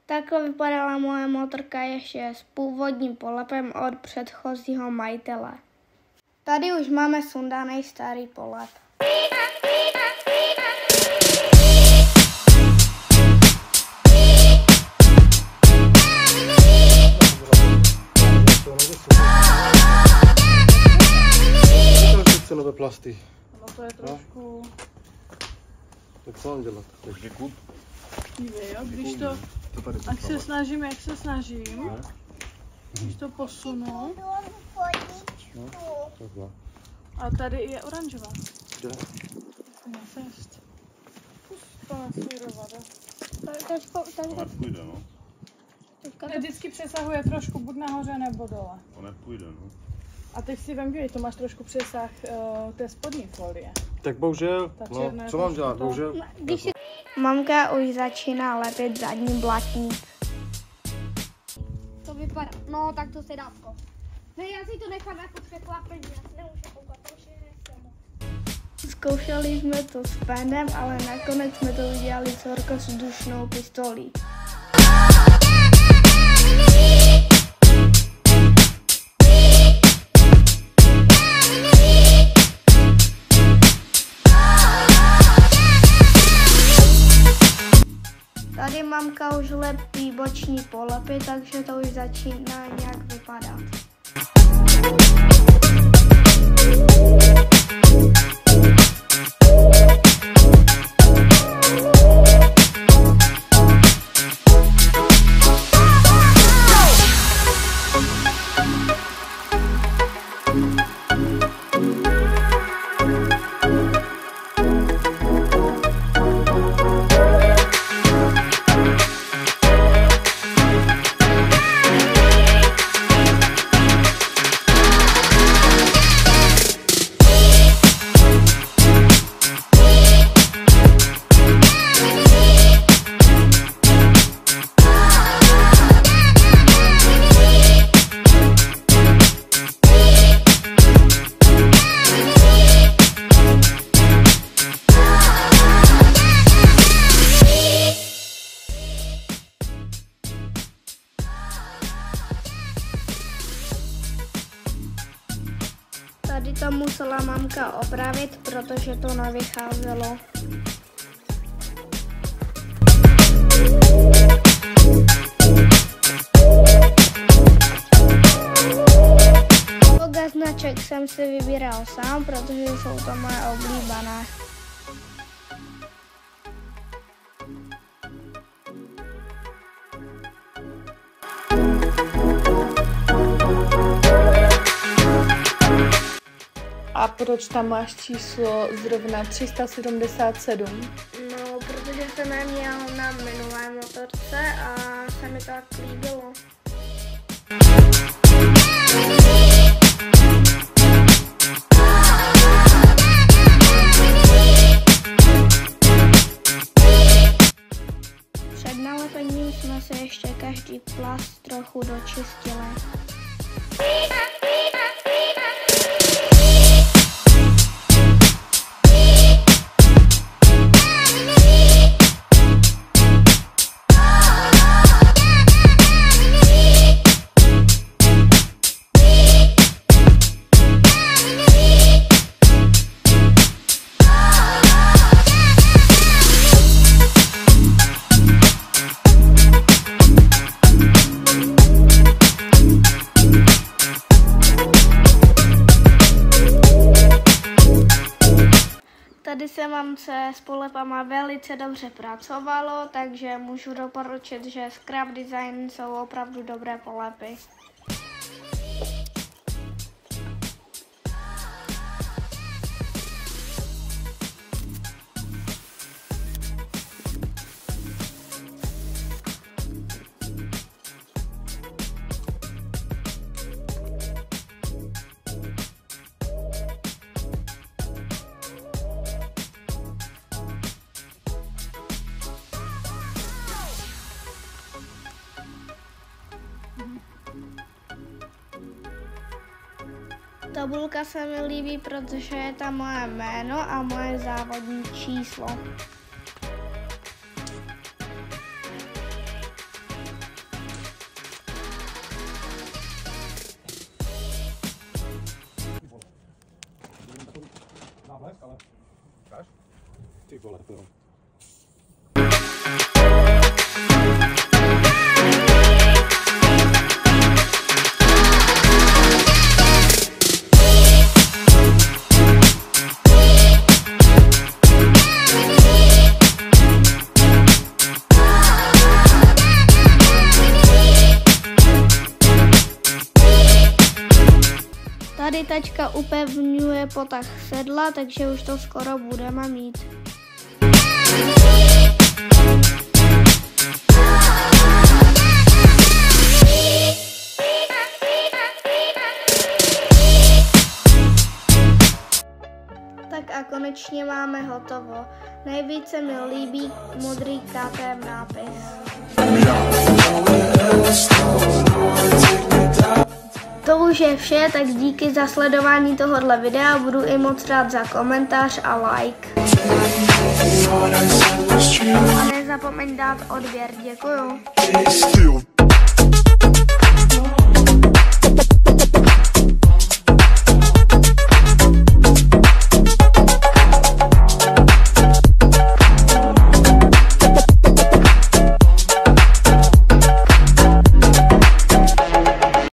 Takhle vypadala moje motorka ještě s původním polepem od předchozího majitele. Tady už máme sundaný starý polep. Nové plasty. No to je trošku... Tak co mám dělat? Takže kup? Jo, když to... Jak se snažím, když to posunu... No, a tady je oranžová. kde? Na cest. Zkus to nasměrovat. Nepůjde, no. Vždycky přesahuje trošku buď nahoře nebo dole. To nepůjde, no. A teď si vem, to máš trošku přesah té spodní folie. Tak bohužel, no, co mám dělat, bohužel? Mamka už začíná lepit zadní blatník. To vypadá, no tak to se dávko. Ne, já si to nechám jako překvapení, já si nemůžu koukat, protože nechcem. Zkoušeli jsme to s penem, ale nakonec jsme to udělali s horkovzdušnou pistolí. Tady mamka už lepí boční polepy, takže to už začíná nějak vypadat. Tady to musela mamka opravit, protože to nevycházelo. Loga značek jsem si vybíral sám, protože jsou to moje oblíbené. A proč tam máš číslo zrovna 377? No, protože jsem je měl na minulé motorce a se mi to tak líbilo. Před nalepením jsme se ještě každý plast trochu dočistili. Tady se mamce s polepama velice dobře pracovalo, takže můžu doporučit, že Scrap Design jsou opravdu dobré polepy. Tabulka se mi líbí, protože je tam moje jméno a moje závodní číslo. Ty vole, to jo. Tady tačka upevňuje potah sedla, takže už to skoro budeme mít. Tak a konečně máme hotovo. Nejvíce mi líbí modrý KTM nápis. To už je vše, tak díky za sledování tohohle videa, budu i moc rád za komentář a like. A nezapomeň dát odběr, děkuju.